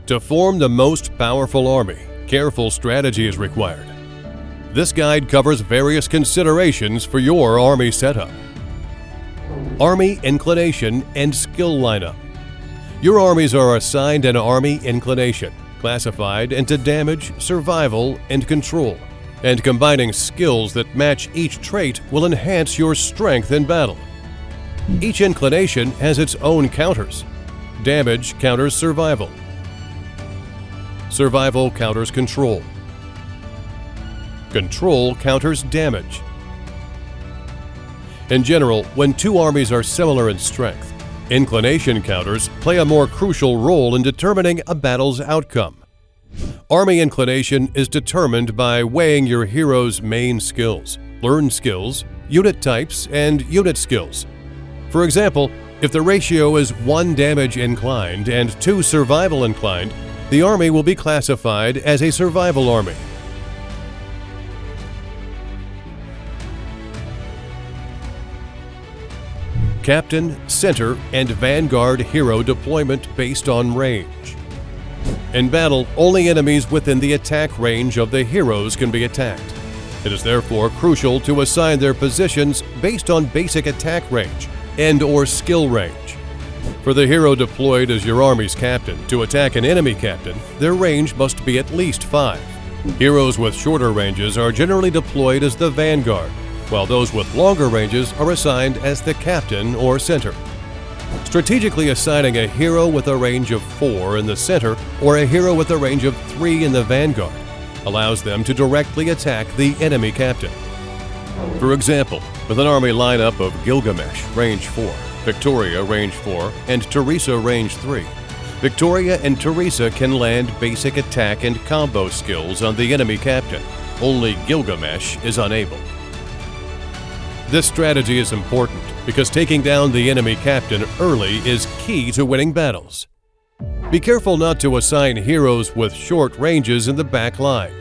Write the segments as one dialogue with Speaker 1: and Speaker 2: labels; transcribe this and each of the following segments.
Speaker 1: To form the most powerful army, careful strategy is required. This guide covers various considerations for your army setup. Army inclination and skill lineup. Your armies are assigned an army inclination, classified into damage, survival, and control, and combining skills that match each trait will enhance your strength in battle. Each inclination has its own counters. Damage counters survival. Survival counters control. Control counters damage. In general, when two armies are similar in strength, inclination counters play a more crucial role in determining a battle's outcome. Army inclination is determined by weighing your hero's main skills, learned skills, unit types, and unit skills. For example, if the ratio is 1 damage inclined and 2 survival inclined, the army will be classified as a survival army. Captain, Center, and Vanguard hero deployment based on range. In battle, only enemies within the attack range of the heroes can be attacked. It is therefore crucial to assign their positions based on basic attack range and/or skill range. For the hero deployed as your army's captain to attack an enemy captain, their range must be at least 5. Heroes with shorter ranges are generally deployed as the Vanguard, while those with longer ranges are assigned as the captain or center. Strategically assigning a hero with a range of 4 in the center or a hero with a range of 3 in the Vanguard allows them to directly attack the enemy captain. For example, with an army lineup of Gilgamesh, range 4, Victoria, range 4, and Teresa, range 3, Victoria and Teresa can land basic attack and combo skills on the enemy captain. Only Gilgamesh is unable. This strategy is important because taking down the enemy captain early is key to winning battles. Be careful not to assign heroes with short ranges in the back line.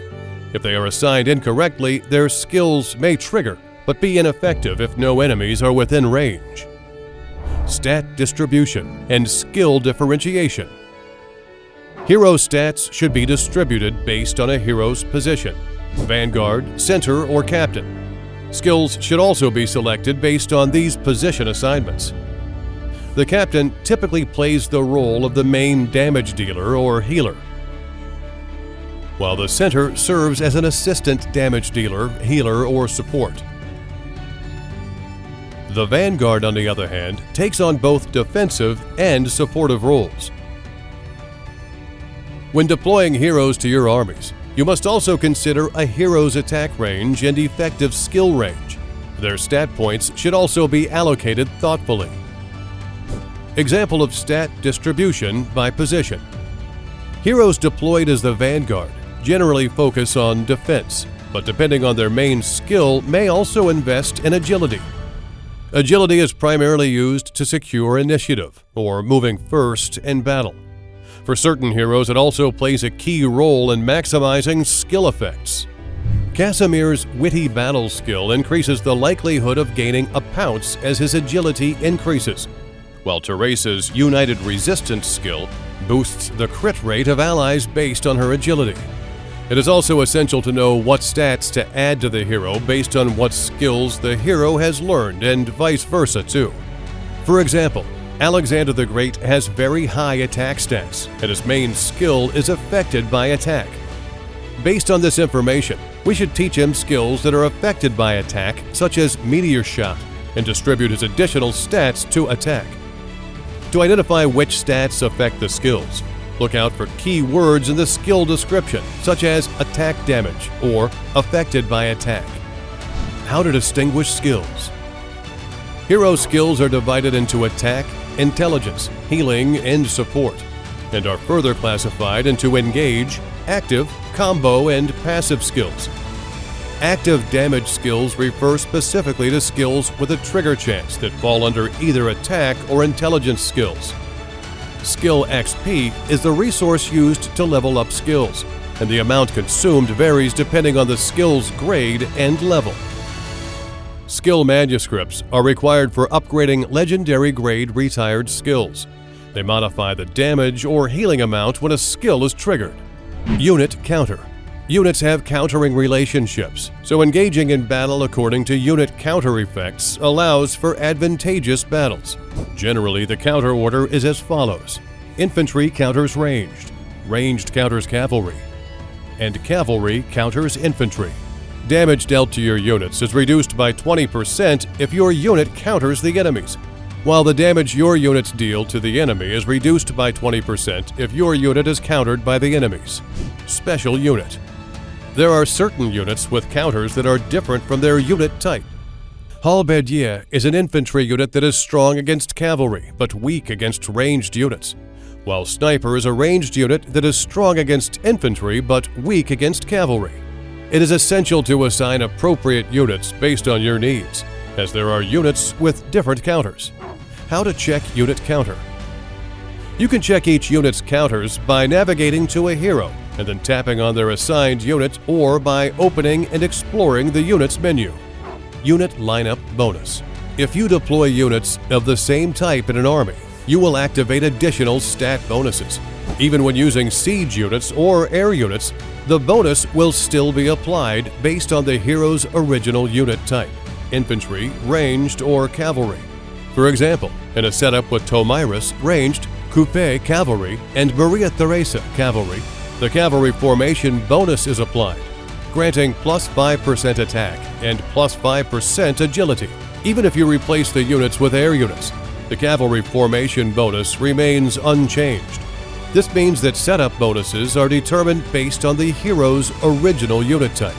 Speaker 1: If they are assigned incorrectly, their skills may trigger, but be ineffective if no enemies are within range. Stat distribution and skill differentiation. Hero stats should be distributed based on a hero's position: Vanguard, Center, or Captain. Skills should also be selected based on these position assignments. The captain typically plays the role of the main damage dealer or healer, while the center serves as an assistant damage dealer, healer, or support. The Vanguard, on the other hand, takes on both defensive and supportive roles. When deploying heroes to your armies, you must also consider a hero's attack range and effective skill range. Their stat points should also be allocated thoughtfully. Example of stat distribution by position. Heroes deployed as the Vanguard generally focus on defense, but depending on their main skill may also invest in agility. Agility is primarily used to secure initiative, or moving first in battle. For certain heroes, it also plays a key role in maximizing skill effects. Casimir's witty battle skill increases the likelihood of gaining a pounce as his agility increases, while Teresa's united resistance skill boosts the crit rate of allies based on her agility. It is also essential to know what stats to add to the hero based on what skills the hero has learned, and vice versa too. For example, Alexander the Great has very high attack stats, and his main skill is affected by attack. Based on this information, we should teach him skills that are affected by attack, such as Meteor Shot, and distribute his additional stats to attack. To identify which stats affect the skills, look out for key words in the skill description, such as attack damage or affected by attack. How to distinguish skills. Hero skills are divided into attack, intelligence, healing, and support, and are further classified into engage, active, combo, and passive skills. Active damage skills refer specifically to skills with a trigger chance that fall under either attack or intelligence skills. Skill XP is the resource used to level up skills, and the amount consumed varies depending on the skill's grade and level. Skill manuscripts are required for upgrading legendary grade retired skills. They modify the damage or healing amount when a skill is triggered. Unit counter. Units have countering relationships, so engaging in battle according to unit counter effects allows for advantageous battles. Generally, the counter order is as follows: infantry counters ranged, ranged counters cavalry, and cavalry counters infantry. Damage dealt to your units is reduced by 20% if your unit counters the enemy's, while the damage your units deal to the enemy is reduced by 20% if your unit is countered by the enemy's. Special unit. There are certain units with counters that are different from their unit type. Halberdier is an infantry unit that is strong against cavalry but weak against ranged units, while Sniper is a ranged unit that is strong against infantry but weak against cavalry. It is essential to assign appropriate units based on your needs, as there are units with different counters. How to check unit counter. You can check each unit's counters by navigating to a hero and then tapping on their assigned unit, or by opening and exploring the unit's menu. Unit lineup bonus. If you deploy units of the same type in an army, you will activate additional stat bonuses. Even when using siege units or air units, the bonus will still be applied based on the hero's original unit type: infantry, ranged, or cavalry. For example, in a setup with Tomiris ranged, Coupe cavalry, and Maria Theresa cavalry, the cavalry formation bonus is applied, granting plus 5% attack and plus 5% agility. Even if you replace the units with air units, the cavalry formation bonus remains unchanged. This means that setup bonuses are determined based on the hero's original unit type.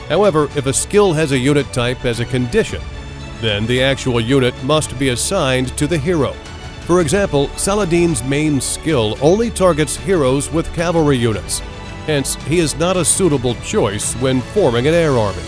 Speaker 1: However, if a skill has a unit type as a condition, then the actual unit must be assigned to the hero. For example, Saladin's main skill only targets heroes with cavalry units. Hence, he is not a suitable choice when forming an air army.